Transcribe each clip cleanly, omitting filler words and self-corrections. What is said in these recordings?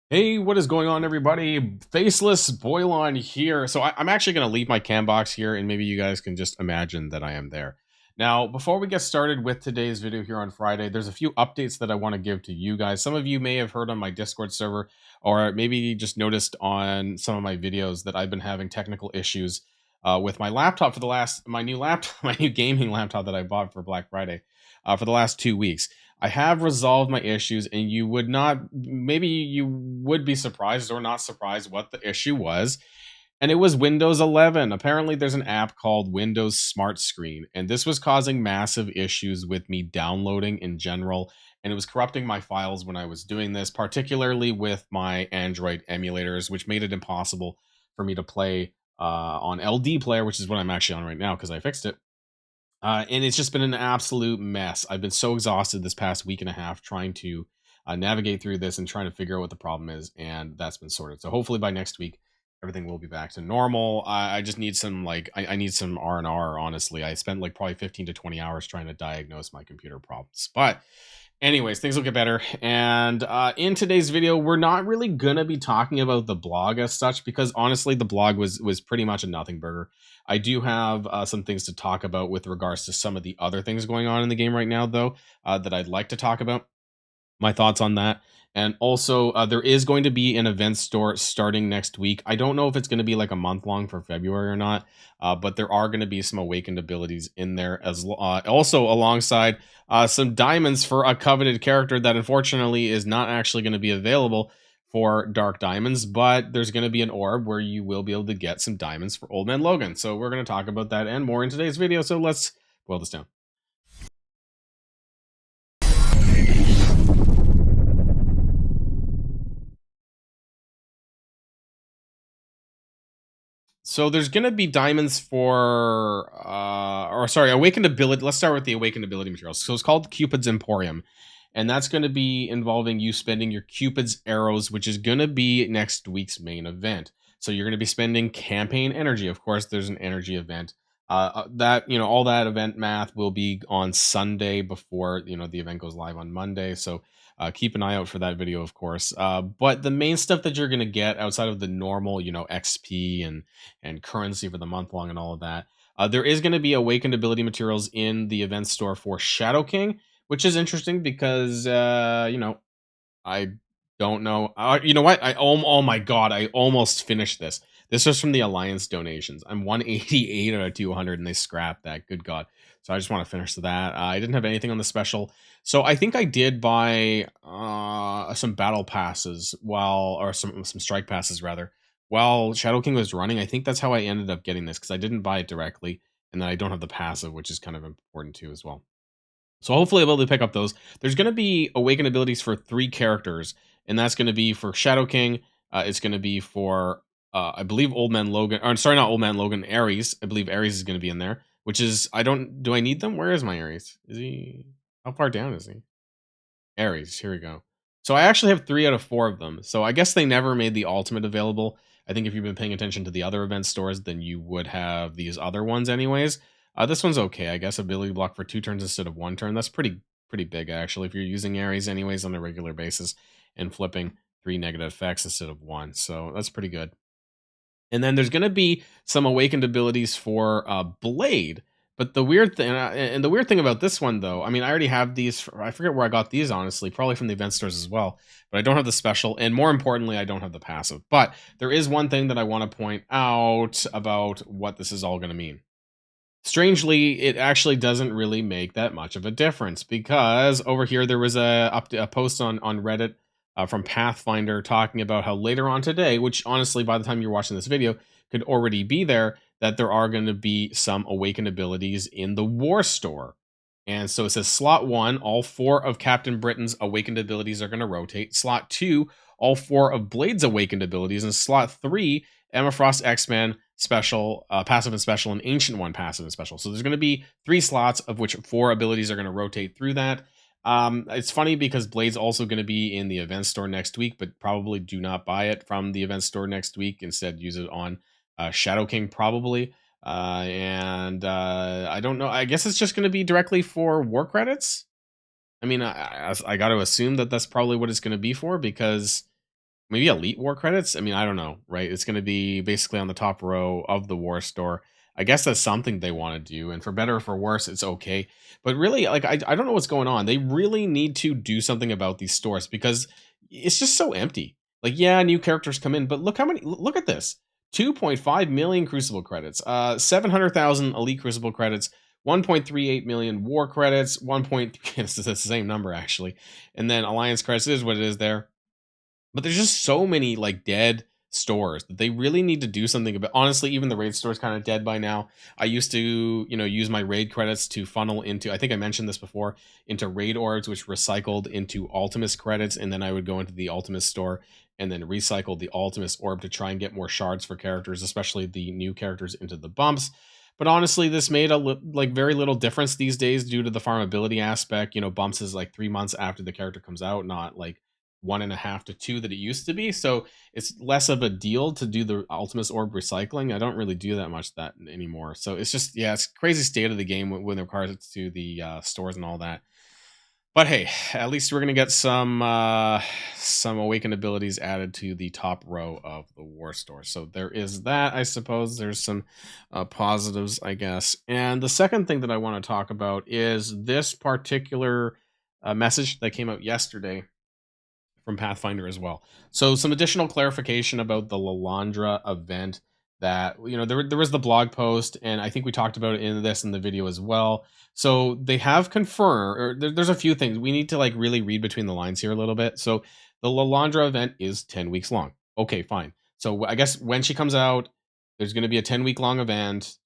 Hey, what is going on, everybody? Faceless Boilon here. I'm actually going to leave my cam box here, and maybe you guys can just imagine that I am there. Now, before we get started with today's video here on Friday, there's a few updates that I want to give to you guys. Some of you may have heard on my Discord server, or maybe you just noticed on some of my videos that I've been having technical issues with my laptop for my new laptop, my new gaming laptop that I bought for Black Friday for the last 2 weeks. I have resolved my issues, and maybe you would be surprised or not surprised what the issue was. And it was Windows 11. Apparently, there's an app called Windows Smart Screen, and this was causing massive issues with me downloading in general. And it was corrupting my files when I was doing this, particularly with my Android emulators, which made it impossible for me to play on LD Player, which is what I'm actually on right now because I fixed it. And it's just been an absolute mess. I've been so exhausted this past week and a half trying to navigate through this and trying to figure out what the problem is, and that's been sorted. So hopefully by next week, everything will be back to normal. I just need some I need some R&R. Honestly, I spent like probably 15 to 20 hours trying to diagnose my computer problems, but anyways, things will get better. And in today's video, we're not really gonna be talking about the blog as such because honestly, the blog was pretty much a nothing burger. I do have some things to talk about with regards to some of the other things going on in the game right now, though, that I'd like to talk about. My thoughts on that. And also, there is going to be an event store starting next week. I don't know if it's going to be like a month long for February or not, but there are going to be some awakened abilities in there also alongside some diamonds for a coveted character that unfortunately is not actually going to be available for Dark Diamonds, but there's going to be an orb where you will be able to get some diamonds for Old Man Logan. So we're going to talk about that and more in today's video. So let's boil this down. So there's gonna be diamonds for, or sorry, awakened ability. Let's start with the awakened ability materials. So it's called Cupid's Emporium, and that's going to be involving you spending your Cupid's arrows, which is going to be next week's main event. So you're going to be spending campaign energy. Of course, there's an energy event. That all that event math will be on Sunday before the event goes live on Monday. So keep an eye out for that video, of course. But the main stuff that you're going to get outside of the normal, XP and currency for the month long and all of that. There is going to be awakened ability materials in the event store for Shadow King, which is interesting because I don't know. You know what? Oh my god, I almost finished this. This was from the Alliance donations. I'm 188 out of 200, and they scrapped that. Good god. So I just want to finish that. I didn't have anything on the special, so I think I did buy some battle passes or some strike passes rather while Shadow King was running. I think that's how I ended up getting this because I didn't buy it directly, and then I don't have the passive, which is kind of important too as well. So hopefully I'll be able to pick up those. There's going to be awaken abilities for 3 characters, and that's going to be for Shadow King. It's going to be for, I believe, Old Man Logan. Or sorry, not Old Man Logan. Ares. I believe Ares is going to be in there. Which is, do I need them? Where is my Ares? Is he? How far down is he? Ares. Here we go. So I actually have 3 out of 4 of them. So I guess they never made the ultimate available. I think if you've been paying attention to the other event stores, then you would have these other ones anyways. This one's okay, I guess. Ability block for 2 turns instead of 1 turn. That's pretty big actually if you're using Ares anyways on a regular basis and flipping 3 negative effects instead of 1. So that's pretty good. And then there's going to be some awakened abilities for Blade. But the weird thing about this one, though, I mean, I already have these. I forget where I got these, honestly, probably from the event stores as well. But I don't have the special, and more importantly, I don't have the passive. But there is one thing that I want to point out about what this is all going to mean. Strangely, it actually doesn't really make that much of a difference because over here there was a post on Reddit from Pathfinder talking about how later on today, which honestly by the time you're watching this video could already be there, that there are going to be some awakened abilities in the War Store. And so it says slot 1, all 4 of Captain Britain's awakened abilities are going to rotate. Slot 2, all 4 of Blade's awakened abilities. And slot 3, Emma Frost X-Men special, passive and special, and Ancient One passive and special. So there's going to be 3 slots, of which 4 abilities are going to rotate through that. It's funny because Blade's also going to be in the event store next week, but probably do not buy it from the event store next week. Instead, use it on Shadow King probably. I don't know. I guess it's just going to be directly for war credits. I mean, I got to assume that that's probably what it's going to be for because maybe Elite War credits. I mean, I don't know, right? It's going to be basically on the top row of the War store. I guess that's something they want to do, and for better or for worse, it's okay. But really, like, I don't know what's going on. They really need to do something about these stores because it's just so empty. Like, yeah, new characters come in, but look how many. Look at this: 2.5 million Crucible credits, 700,000 Elite Crucible credits, 1.38 million War credits, 1. It's the same number actually, and then Alliance credits is what it is there, but there's just so many like dead stores that they really need to do something about. Honestly, even the raid store is kind of dead by now. I used to, use my raid credits to funnel into, I think I mentioned this before, into raid orbs, which recycled into Ultimus credits, and then I would go into the Ultimus store and then recycle the Ultimus orb to try and get more shards for characters, especially the new characters into the bumps. But honestly, this made like very little difference these days due to the farmability aspect. Bumps is like 3 months after the character comes out, not like 1.5 to 2 that it used to be. So it's less of a deal to do the Ultimus Orb recycling. I don't really do that much that anymore. So it's just, yeah, it's crazy state of the game when it regards to the stores and all that. But hey, at least we're gonna get some awakened abilities added to the top row of the war store. So there is that. I suppose there's some positives, I guess. And the second thing that I want to talk about is this particular message that came out yesterday from Pathfinder as well. So some additional clarification about the Lilandra event that there was the blog post, and I think we talked about it in the video as well. So they have confirmed, or there's a few things we need to like really read between the lines here a little bit. So the Lilandra event is 10 weeks long. Okay, fine. So I guess when she comes out, there's going to be a 10-week long event.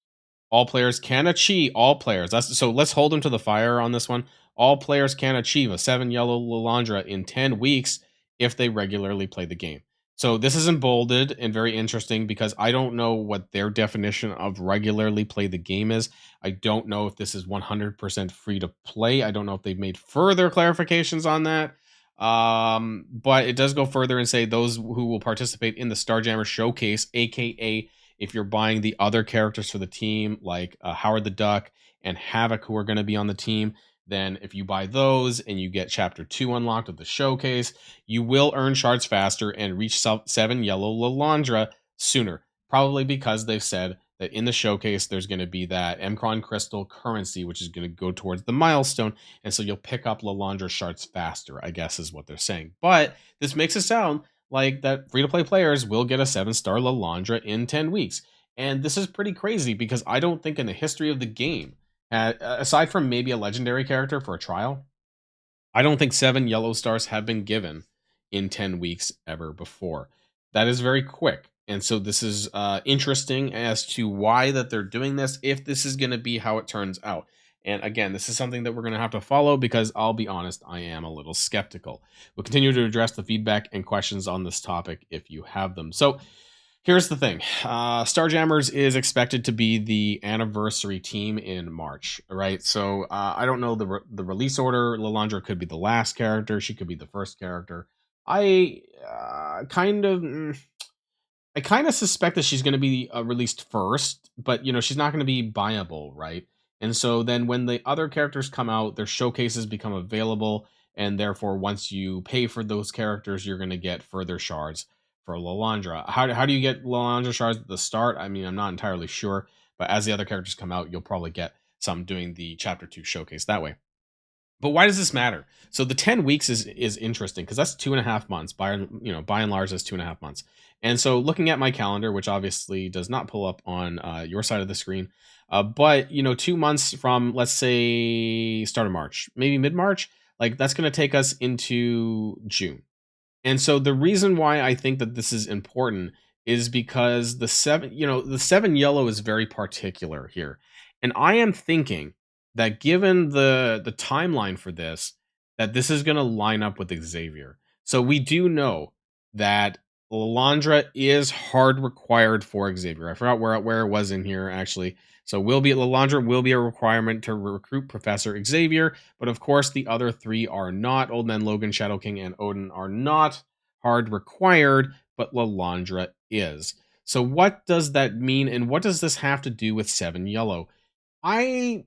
All players can achieve all players. So let's hold them to the fire on this one. All players can achieve a 7 yellow Lilandra in 10 weeks if they regularly play the game. So this is in bolded and very interesting because I don't know what their definition of regularly play the game is. I don't know if this is 100% free to play. I don't know if they've made further clarifications on that. But it does go further and say those who will participate in the Starjammer Showcase, aka if you're buying the other characters for the team, like Howard the Duck and Havoc, who are going to be on the team, then if you buy those and you get Chapter 2 unlocked with the Showcase, you will earn shards faster and reach 7 yellow Lilandra sooner. Probably because they've said that in the Showcase, there's going to be that Mcron Crystal currency, which is going to go towards the milestone. And so you'll pick up Lilandra shards faster, I guess is what they're saying. But this makes it sound like that free-to-play players will get a 7-star Lilandra in 10 weeks. And this is pretty crazy because I don't think in the history of the game, aside from maybe a legendary character for a trial, I don't think 7 yellow stars have been given in 10 weeks ever before. That is very quick. And so this is interesting as to why that they're doing this, if this is going to be how it turns out. And again, this is something that we're going to have to follow because I'll be honest, I am a little skeptical. We'll continue to address the feedback and questions on this topic if you have them. So here's the thing. Starjammers is expected to be the anniversary team in March, right? So I don't know the release order. Lilandra could be the last character. She could be the first character. I kind of suspect that she's going to be released first, but she's not going to be buyable, right? And so then when the other characters come out, their showcases become available, and therefore once you pay for those characters, you're going to get further shards for Lilandra. How do you get Lilandra shards at the start? I mean, I'm not entirely sure, but as the other characters come out, you'll probably get some doing the Chapter 2 showcase that way. But why does this matter? So the 10 weeks is interesting because that's 2.5 months. By and large, that's 2.5 months. And so looking at my calendar, which obviously does not pull up on your side of the screen, but 2 months from, let's say, start of March, maybe mid-March, like that's going to take us into June. And so the reason why I think that this is important is because the 7 yellow is very particular here. And I am thinking that given the timeline for this, that this is going to line up with Xavier. So we do know that Lilandra is hard required for Xavier. I forgot where it was in here actually. So Lilandra will be a requirement to recruit Professor Xavier, but of course the other 3 are not. Old Man Logan, Shadow King, and Odin are not hard required, but Lilandra is. So what does that mean, and what does this have to do with 7 yellow? And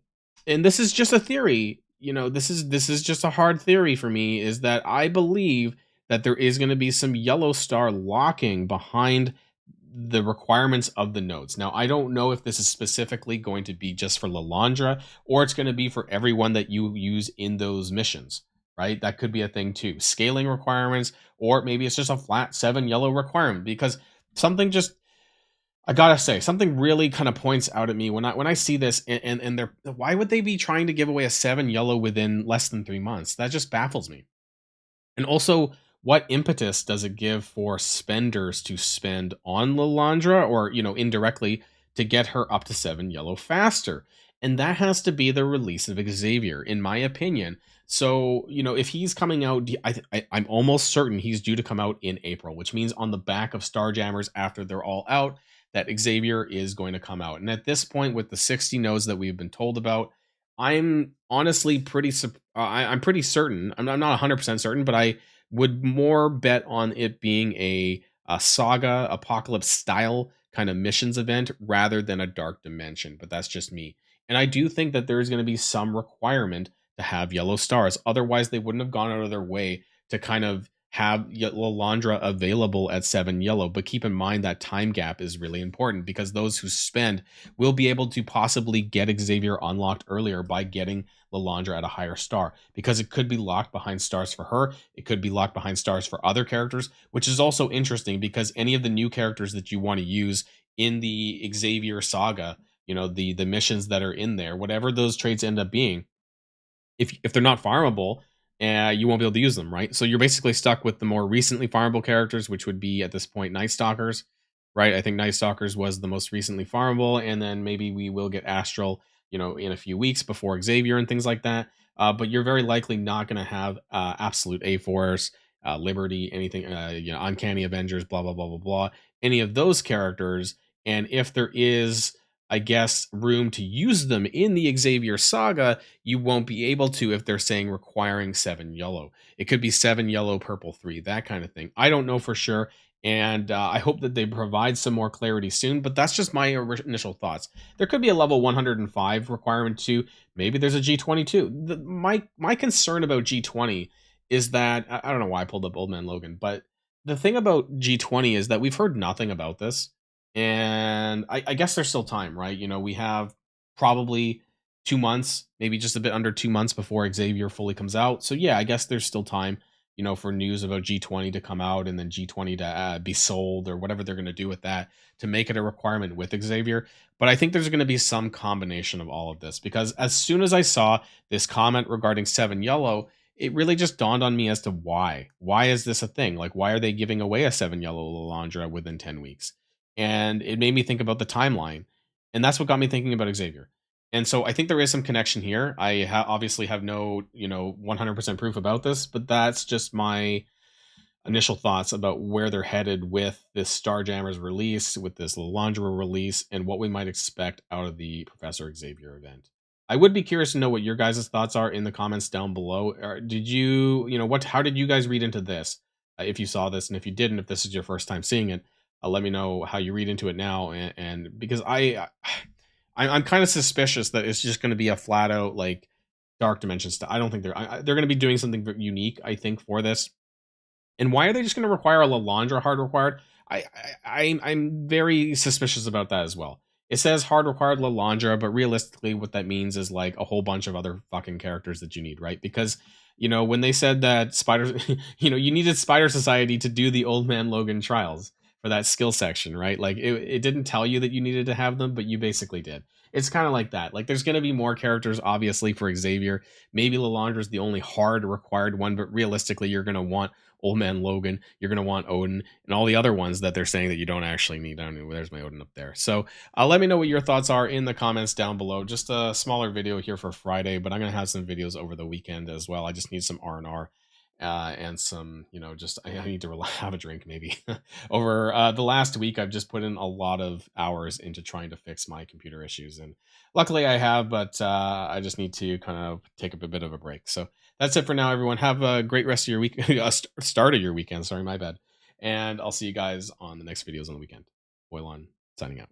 this is just a theory, this is just a hard theory for me, is that I believe that there is going to be some yellow star locking behind the requirements of the nodes. Now, I don't know if this is specifically going to be just for Lilandra or it's going to be for everyone that you use in those missions, right? That could be a thing too. Scaling requirements, or maybe it's just a flat 7 yellow requirement, because something just, I gotta say, something really kind of points out at me when I see this, and they're, why would they be trying to give away a 7 yellow within less than 3 months? That just baffles me. And also, what impetus does it give for spenders to spend on Lilandra, or, indirectly, to get her up to 7 yellow faster? And that has to be the release of Xavier, in my opinion. So, if he's coming out, I'm almost certain he's due to come out in April, which means on the back of Starjammers after they're all out, that Xavier is going to come out. And at this point, with the 60 nodes that we've been told about, I'm honestly I'm pretty certain. I'm not 100% certain, but I would more bet on it being a saga apocalypse style kind of missions event rather than a dark dimension. But that's just me. And I do think that there is going to be some requirement to have yellow stars. Otherwise, they wouldn't have gone out of their way to kind of have Lilandra available at 7 yellow. But keep in mind that time gap is really important, because those who spend will be able to possibly get Xavier unlocked earlier by getting Lilandra at a higher star, because it could be locked behind stars for her. It could be locked behind stars for other characters, which is also interesting, because any of the new characters that you want to use in the Xavier saga, the missions that are in there, whatever those traits end up being, if they're not farmable, you won't be able to use them, right? So you're basically stuck with the more recently farmable characters, which would be at this point Night Stalkers, right? I think Night Stalkers was the most recently farmable, and then maybe we will get Astral, in a few weeks before Xavier and things like that. But you're very likely not going to have Absolute A Force, Liberty, anything, Uncanny Avengers, blah blah blah blah blah, any of those characters. And if there is, I guess, room to use them in the Xavier saga, you won't be able to if they're saying requiring 7 yellow. It could be 7 yellow, purple 3, that kind of thing. I don't know for sure. And I hope that they provide some more clarity soon, but that's just my initial thoughts. There could be a level 105 requirement too. Maybe there's a G22. My concern about G20 is that, I don't know why I pulled up Old Man Logan, but the thing about G20 is that we've heard nothing about this. And I guess there's still time, right? We have probably 2 months, maybe just a bit under 2 months before Xavier fully comes out. So yeah, I guess there's still time, for news about G20 to come out, and then G20 to be sold, or whatever they're going to do with that to make it a requirement with Xavier. But I think there's going to be some combination of all of this, because as soon as I saw this comment regarding 7 yellow, it really just dawned on me as to why. Why is this a thing? Like, why are they giving away a 7 yellow Lilandra within 10 weeks? And it made me think about the timeline, and that's what got me thinking about Xavier. And so I think there is some connection here. I obviously have no 100% proof about this, but that's just my initial thoughts about where they're headed with this Starjammers release, with this Lilandra release, and what we might expect out of the Professor Xavier event. I would be curious to know what your guys' thoughts are in the comments down below. Did you, how did you guys read into this? If you saw this, and if you didn't, if this is your first time seeing it, let me know how you read into it now. And because I'm kind of suspicious that it's just going to be a flat out like dark dimension stuff. I don't think they're going to be doing something unique, I think, for this. And why are they just going to require a Lilandra hard required? I'm very suspicious about that as well. It says hard required Lilandra, but realistically, what that means is like a whole bunch of other fucking characters that you need, right? Because when they said that Spider, you needed Spider Society to do the Old Man Logan trials for that skill section, right? Like it didn't tell you that you needed to have them, but you basically did. It's kind of like that. Like there's going to be more characters, obviously, for Xavier. Maybe Lilandra is the only hard required one, but realistically, you're going to want Old Man Logan, you're going to want Odin, and all the other ones that they're saying that you don't actually need. I don't know, there's my Odin up there. So let me know what your thoughts are in the comments down below. Just a smaller video here for Friday, but I'm going to have some videos over the weekend as well. I just need some R&R. And some, just I need to have a drink maybe. Over the last week, I've just put in a lot of hours into trying to fix my computer issues, and luckily I have, but I just need to kind of take up a bit of a break. So that's it for now, everyone. Have a great rest of your week, start of your weekend. Sorry, my bad. And I'll see you guys on the next videos on the weekend. Boilon signing out.